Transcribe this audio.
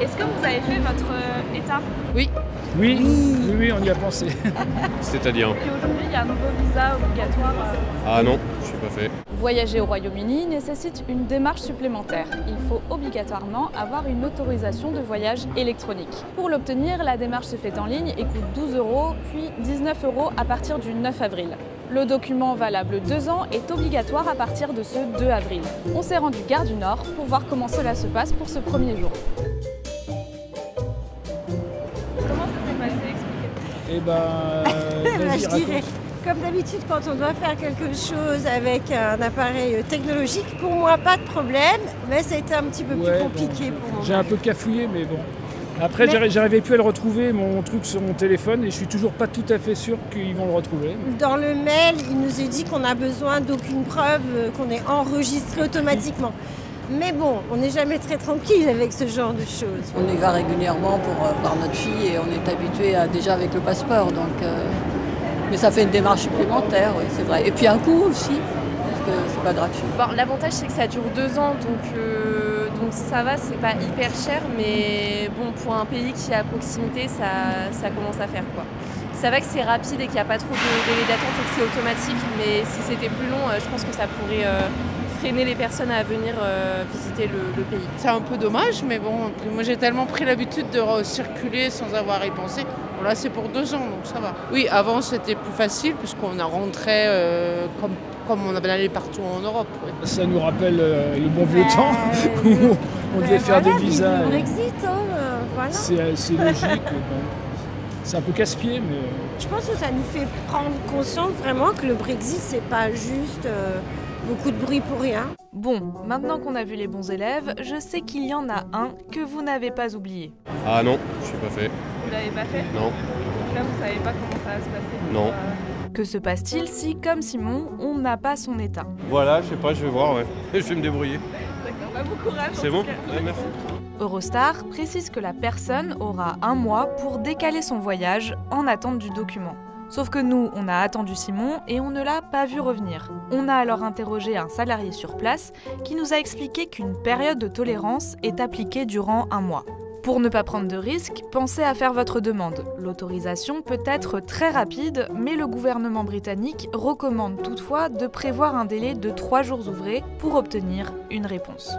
Est-ce que vous avez fait votre état? Oui. Oui, on y a pensé. C'est-à-dire? Et aujourd'hui, il y a un nouveau visa obligatoire. Ah non, je suis pas fait. Voyager au Royaume-Uni nécessite une démarche supplémentaire. Il faut obligatoirement avoir une autorisation de voyage électronique. Pour l'obtenir, la démarche se fait en ligne et coûte 12 €, puis 19 € à partir du 9 avril. Le document valable 2 ans est obligatoire à partir de ce 2 avril. On s'est rendu Gare du Nord pour voir comment cela se passe pour ce premier jour. Comment ça s'est passé? Expliquez. Eh ben, vas-y, Je raconte. dirais, comme d'habitude, quand on doit faire quelque chose avec un appareil technologique, pour moi, pas de problème, mais c'était un petit peu Ouais, plus compliqué bon, pour moi. j'ai un peu cafouillé, mais bon. Après, j'arrivais plus à le retrouver, mon truc sur mon téléphone, et je suis toujours pas tout à fait sûr qu'ils vont le retrouver. Dans le mail, il nous est dit qu'on n'a besoin d'aucune preuve, qu'on est enregistré automatiquement. Mais bon, on n'est jamais très tranquille avec ce genre de choses. On y va régulièrement pour voir notre fille et on est habitué déjà avec le passeport. Donc, mais ça fait une démarche supplémentaire, oui, c'est vrai. Et puis un coût aussi, parce que c'est pas gratuit. Bon, l'avantage c'est que ça dure 2 ans, donc ça va, c'est pas hyper cher, mais bon, pour un pays qui est à proximité, ça commence à faire quoi. Ça va que c'est rapide et qu'il n'y a pas trop de délai d'attente et que c'est automatique, mais si c'était plus long, je pense que ça pourrait freiner les personnes à venir visiter le pays. C'est un peu dommage, mais bon, moi j'ai tellement pris l'habitude de circuler sans avoir à y penser. Bon, là c'est pour 2 ans, donc ça va. Oui, avant c'était plus facile puisqu'on a rentré comme on allait partout en Europe. Ouais. Ça nous rappelle le bon vieux temps où on devait faire des visas. Le Brexit, voilà. C'est logique. Bon. C'est un peu casse-pied, mais... Je pense que ça nous fait prendre conscience vraiment que le Brexit, c'est pas juste beaucoup de bruit pour rien. Bon, maintenant qu'on a vu les bons élèves, je sais qu'il y en a un que vous n'avez pas oublié. Ah non, je suis pas fait. Vous l'avez pas fait? Non. Donc là, vous savez pas comment ça va se passer? Non. Que se passe-t-il si, comme Simon, on n'a pas son état? Voilà, je sais pas, je vais voir, ouais. Je vais me débrouiller. D'accord, bah bon courage. C'est bon? Ouais, merci. Eurostar précise que la personne aura 1 mois pour décaler son voyage en attente du document. Sauf que nous, on a attendu Simon et on ne l'a pas vu revenir. On a alors interrogé un salarié sur place qui nous a expliqué qu'une période de tolérance est appliquée durant 1 mois. Pour ne pas prendre de risques, pensez à faire votre demande. L'autorisation peut être très rapide, mais le gouvernement britannique recommande toutefois de prévoir un délai de 3 jours ouvrés pour obtenir une réponse.